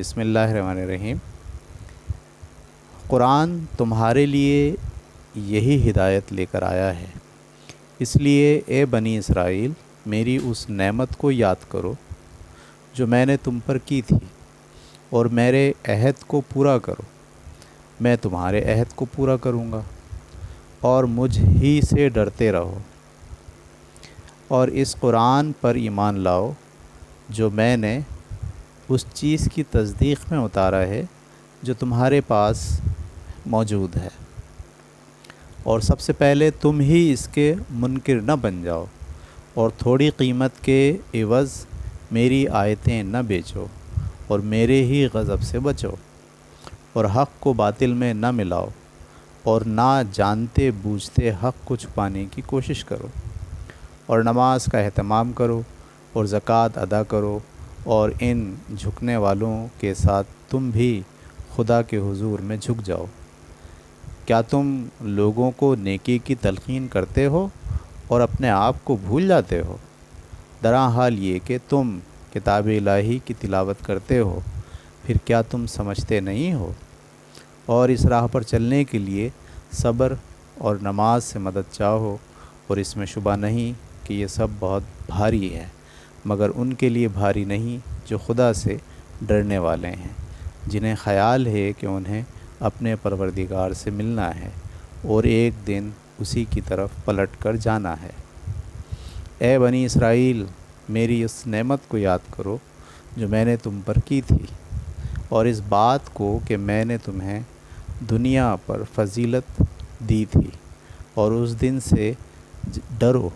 بسم اللہ الرحمن الرحیم۔ قرآن تمہارے لیے یہی ہدایت لے کر آیا ہے، اس لیے اے بنی اسرائیل میری اس نعمت کو یاد کرو جو میں نے تم پر کی تھی، اور میرے عہد کو پورا کرو۔ میں تمہارے عہد کو پورا کروں گا، اور مجھ ہی سے ڈرتے رہو، اور اس قرآن پر ایمان لاؤ جو میں نے اس چیز کی تصدیق میں اتارا ہے جو تمہارے پاس موجود ہے، اور سب سے پہلے تم ہی اس کے منکر نہ بن جاؤ، اور تھوڑی قیمت کے عوض میری آیتیں نہ بیچو، اور میرے ہی غضب سے بچو، اور حق کو باطل میں نہ ملاؤ، اور نہ جانتے بوجھتے حق کو چھپانے کی کوشش کرو، اور نماز کا اہتمام کرو، اور زکوٰۃ ادا کرو، اور ان جھکنے والوں کے ساتھ تم بھی خدا کے حضور میں جھک جاؤ۔ کیا تم لوگوں کو نیکی کی تلقین کرتے ہو اور اپنے آپ کو بھول جاتے ہو؟ درا حال یہ کہ تم کتاب الہی کی تلاوت کرتے ہو، پھر کیا تم سمجھتے نہیں ہو؟ اور اس راہ پر چلنے کے لیے صبر اور نماز سے مدد چاہو، اور اس میں شبہ نہیں کہ یہ سب بہت بھاری ہے، مگر ان کے لیے بھاری نہیں جو خدا سے ڈرنے والے ہیں، جنہیں خیال ہے کہ انہیں اپنے پروردگار سے ملنا ہے اور ایک دن اسی کی طرف پلٹ کر جانا ہے۔ اے بنی اسرائیل میری اس نعمت کو یاد کرو جو میں نے تم پر کی تھی، اور اس بات کو کہ میں نے تمہیں دنیا پر فضیلت دی تھی، اور اس دن سے ڈرو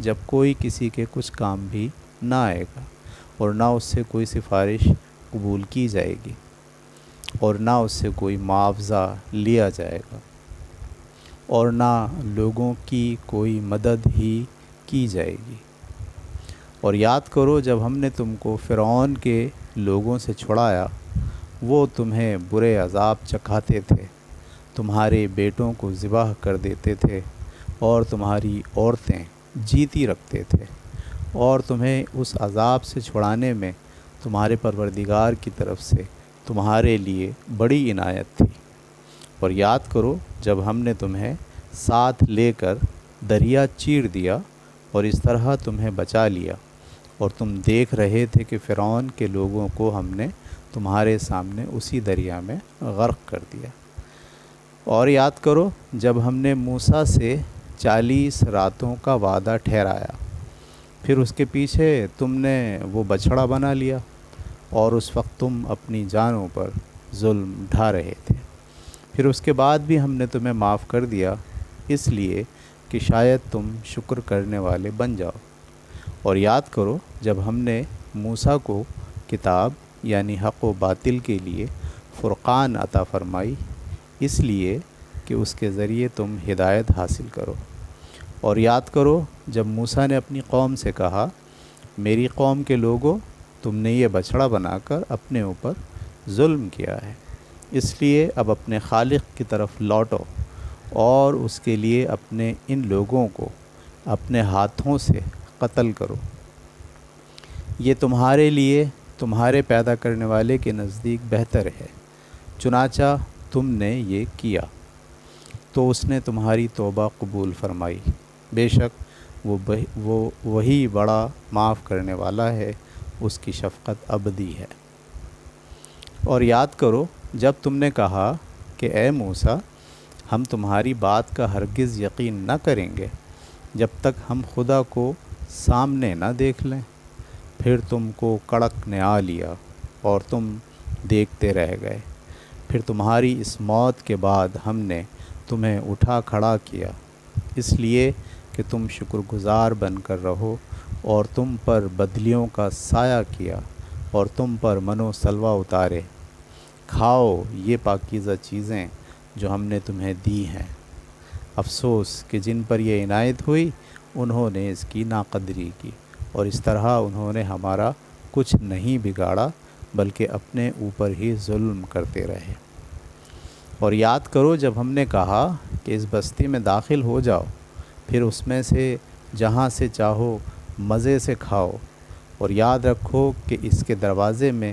جب کوئی کسی کے کچھ کام بھی نہ آئے گا، اور نہ اس سے کوئی سفارش قبول کی جائے گی، اور نہ اس سے کوئی معاوضہ لیا جائے گا، اور نہ لوگوں کی کوئی مدد ہی کی جائے گی۔ اور یاد کرو جب ہم نے تم کو فرعون کے لوگوں سے چھڑایا، وہ تمہیں برے عذاب چکھاتے تھے، تمہارے بیٹوں کو ذبح کر دیتے تھے، اور تمہاری عورتیں جیتی رکھتے تھے، اور تمہیں اس عذاب سے چھڑانے میں تمہارے پروردگار کی طرف سے تمہارے لیے بڑی عنایت تھی۔ اور یاد کرو جب ہم نے تمہیں ساتھ لے کر دریا چیر دیا، اور اس طرح تمہیں بچا لیا، اور تم دیکھ رہے تھے کہ فرعون کے لوگوں کو ہم نے تمہارے سامنے اسی دریا میں غرق کر دیا۔ اور یاد کرو جب ہم نے موسیٰ سے 40 راتوں کا وعدہ ٹھہرایا، پھر اس کے پیچھے تم نے وہ بچھڑا بنا لیا، اور اس وقت تم اپنی جانوں پر ظلم ڈھا رہے تھے۔ پھر اس کے بعد بھی ہم نے تمہیں معاف کر دیا، اس لیے کہ شاید تم شکر کرنے والے بن جاؤ۔ اور یاد کرو جب ہم نے موسیٰ کو کتاب یعنی حق و باطل کے لیے فرقان عطا فرمائی، اس لیے کہ اس کے ذریعے تم ہدایت حاصل کرو۔ اور یاد کرو جب موسیٰ نے اپنی قوم سے کہا، میری قوم کے لوگوں تم نے یہ بچھڑا بنا کر اپنے اوپر ظلم کیا ہے، اس لیے اب اپنے خالق کی طرف لوٹو، اور اس کے لیے اپنے ان لوگوں کو اپنے ہاتھوں سے قتل کرو۔ یہ تمہارے لیے تمہارے پیدا کرنے والے کے نزدیک بہتر ہے، چنانچہ تم نے یہ کیا تو اس نے تمہاری توبہ قبول فرمائی، بے شک وہ وہی بڑا معاف کرنے والا ہے، اس کی شفقت ابدی ہے۔ اور یاد کرو جب تم نے کہا کہ اے موسیٰ ہم تمہاری بات کا ہرگز یقین نہ کریں گے جب تک ہم خدا کو سامنے نہ دیکھ لیں، پھر تم کو کڑک نے آ لیا اور تم دیکھتے رہ گئے، پھر تمہاری اس موت کے بعد ہم نے تمہیں اٹھا کھڑا کیا، اس لیے کہ تم شکر گزار بن کر رہو، اور تم پر بدلیوں کا سایہ کیا، اور تم پر منو سلوہ اتارے۔ کھاؤ یہ پاکیزہ چیزیں جو ہم نے تمہیں دی ہیں۔ افسوس کہ جن پر یہ عنایت ہوئی انہوں نے اس کی ناقدری کی، اور اس طرح انہوں نے ہمارا کچھ نہیں بگاڑا بلکہ اپنے اوپر ہی ظلم کرتے رہے۔ اور یاد کرو جب ہم نے کہا کہ اس بستی میں داخل ہو جاؤ، پھر اس میں سے جہاں سے چاہو مزے سے کھاؤ، اور یاد رکھو کہ اس کے دروازے میں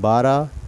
12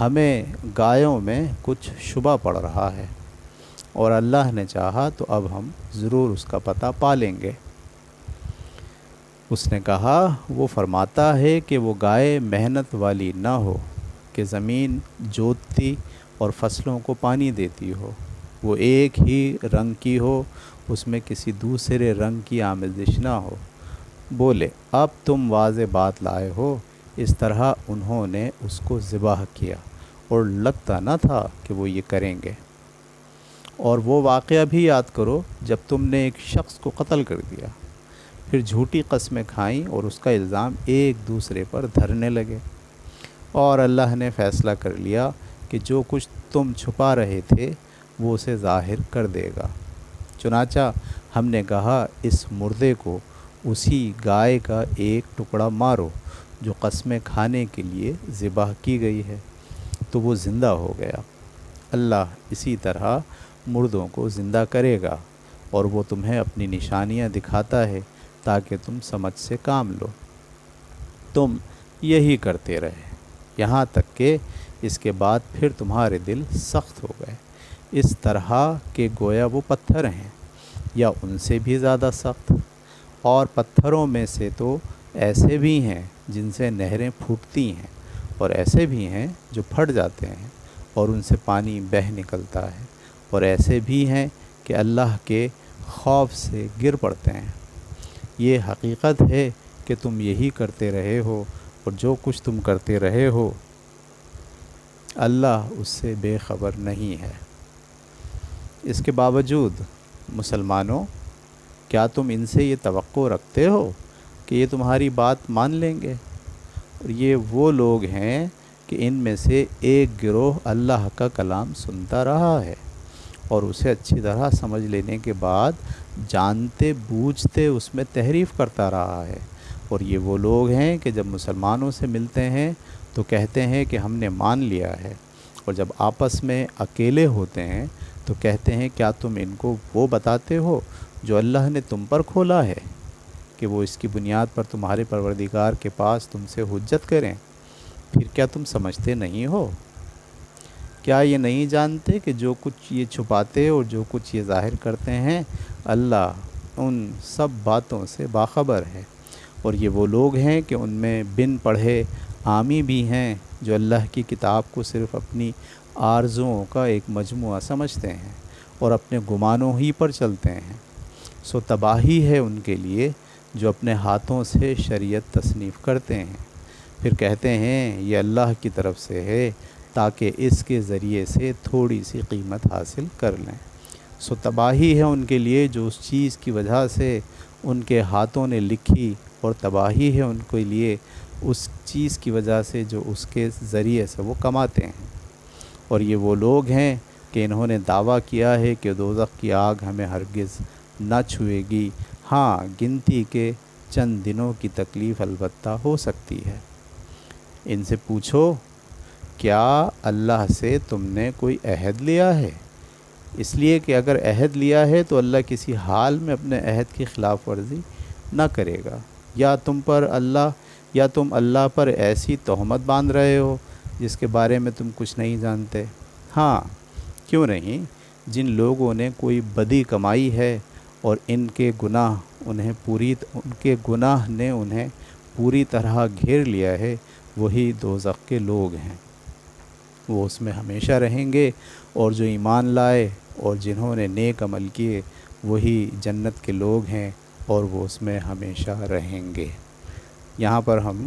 ہمیں گایوں میں کچھ شبہ پڑ رہا ہے، اور اللہ نے چاہا تو اب ہم ضرور اس کا پتہ پا لیں گے۔ اس نے کہا، وہ فرماتا ہے کہ وہ گائے محنت والی نہ ہو کہ زمین جوتتی اور فصلوں کو پانی دیتی ہو، وہ ایک ہی رنگ کی ہو، اس میں کسی دوسرے رنگ کی آمیزش نہ ہو۔ بولے، اب تم واضح بات لائے ہو۔ اس طرح انہوں نے اس کو ذبح کیا، اور لگتا نہ تھا کہ وہ یہ کریں گے۔ اور وہ واقعہ بھی یاد کرو جب تم نے ایک شخص کو قتل کر دیا، پھر جھوٹی قسمیں کھائیں اور اس کا الزام ایک دوسرے پر دھرنے لگے، اور اللہ نے فیصلہ کر لیا کہ جو کچھ تم چھپا رہے تھے وہ اسے ظاہر کر دے گا۔ چنانچہ ہم نے کہا، اس مردے کو اسی گائے کا ایک ٹکڑا مارو جو قسمیں کھانے کے لیے ذبح کی گئی ہے، تو وہ زندہ ہو گیا۔ اللہ اسی طرح مردوں کو زندہ کرے گا، اور وہ تمہیں اپنی نشانیاں دکھاتا ہے تاکہ تم سمجھ سے کام لو۔ تم یہی کرتے رہے، یہاں تک کہ اس کے بعد پھر تمہارے دل سخت ہو گئے، اس طرح کہ گویا وہ پتھر ہیں یا ان سے بھی زیادہ سخت۔ اور پتھروں میں سے تو ایسے بھی ہیں جن سے نہریں پھوٹتی ہیں، اور ایسے بھی ہیں جو پھٹ جاتے ہیں اور ان سے پانی بہہ نکلتا ہے، اور ایسے بھی ہیں کہ اللہ کے خوف سے گر پڑتے ہیں۔ یہ حقیقت ہے کہ تم یہی کرتے رہے ہو، اور جو کچھ تم کرتے رہے ہو اللہ اس سے بے خبر نہیں ہے۔ اس کے باوجود مسلمانوں، کیا تم ان سے یہ توقع رکھتے ہو کہ یہ تمہاری بات مان لیں گے؟ اور یہ وہ لوگ ہیں کہ ان میں سے ایک گروہ اللہ کا کلام سنتا رہا ہے، اور اسے اچھی طرح سمجھ لینے کے بعد جانتے بوجھتے اس میں تحریف کرتا رہا ہے، اور یہ وہ لوگ ہیں کہ جب مسلمانوں سے ملتے ہیں تو کہتے ہیں کہ ہم نے مان لیا ہے، اور جب آپس میں اکیلے ہوتے ہیں تو کہتے ہیں کیا تم ان کو وہ بتاتے ہو جو اللہ نے تم پر کھولا ہے، کہ وہ اس کی بنیاد پر تمہارے پروردگار کے پاس تم سے حجت کریں؟ پھر کیا تم سمجھتے نہیں ہو؟ کیا یہ نہیں جانتے کہ جو کچھ یہ چھپاتے اور جو کچھ یہ ظاہر کرتے ہیں اللہ ان سب باتوں سے باخبر ہے؟ اور یہ وہ لوگ ہیں کہ ان میں بن پڑھے عامی بھی ہیں جو اللہ کی کتاب کو صرف اپنی آرزوؤں کا ایک مجموعہ سمجھتے ہیں اور اپنے گمانوں ہی پر چلتے ہیں۔ سو تباہی ہے ان کے لیے جو اپنے ہاتھوں سے شریعت تصنیف کرتے ہیں، پھر کہتے ہیں یہ اللہ کی طرف سے ہے تاکہ اس کے ذریعے سے تھوڑی سی قیمت حاصل کر لیں۔ سو تباہی ہے ان کے لیے جو اس چیز کی وجہ سے ان کے ہاتھوں نے لکھی، اور تباہی ہے ان کے لیے اس چیز کی وجہ سے جو اس کے ذریعے سے وہ کماتے ہیں۔ اور یہ وہ لوگ ہیں کہ انہوں نے دعویٰ کیا ہے کہ دوزخ کی آگ ہمیں ہرگز نہ چھوئے گی، ہاں گنتی کے چند دنوں کی تکلیف البتہ ہو سکتی ہے۔ ان سے پوچھو، کیا اللہ سے تم نے کوئی عہد لیا ہے؟ اس لیے کہ اگر عہد لیا ہے تو اللہ کسی حال میں اپنے عہد کی خلاف ورزی نہ کرے گا، یا تم اللہ پر ایسی تہمت باندھ رہے ہو جس کے بارے میں تم کچھ نہیں جانتے۔ ہاں کیوں نہیں، جن لوگوں نے کوئی بدی کمائی ہے اور ان کے گناہ نے انہیں پوری طرح گھیر لیا ہے، وہی دوزخ کے لوگ ہیں، وہ اس میں ہمیشہ رہیں گے، اور جو ایمان لائے اور جنہوں نے نیک عمل کیے وہی جنت کے لوگ ہیں، اور وہ اس میں ہمیشہ رہیں گے۔ یہاں پر ہم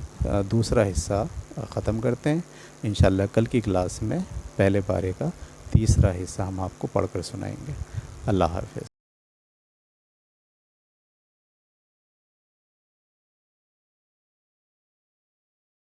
دوسرا حصہ ختم کرتے ہیں۔ انشاءاللہ کل کی کلاس میں پہلے پارے کا تیسرا حصہ ہم آپ کو پڑھ کر سنائیں گے۔ اللہ حافظ۔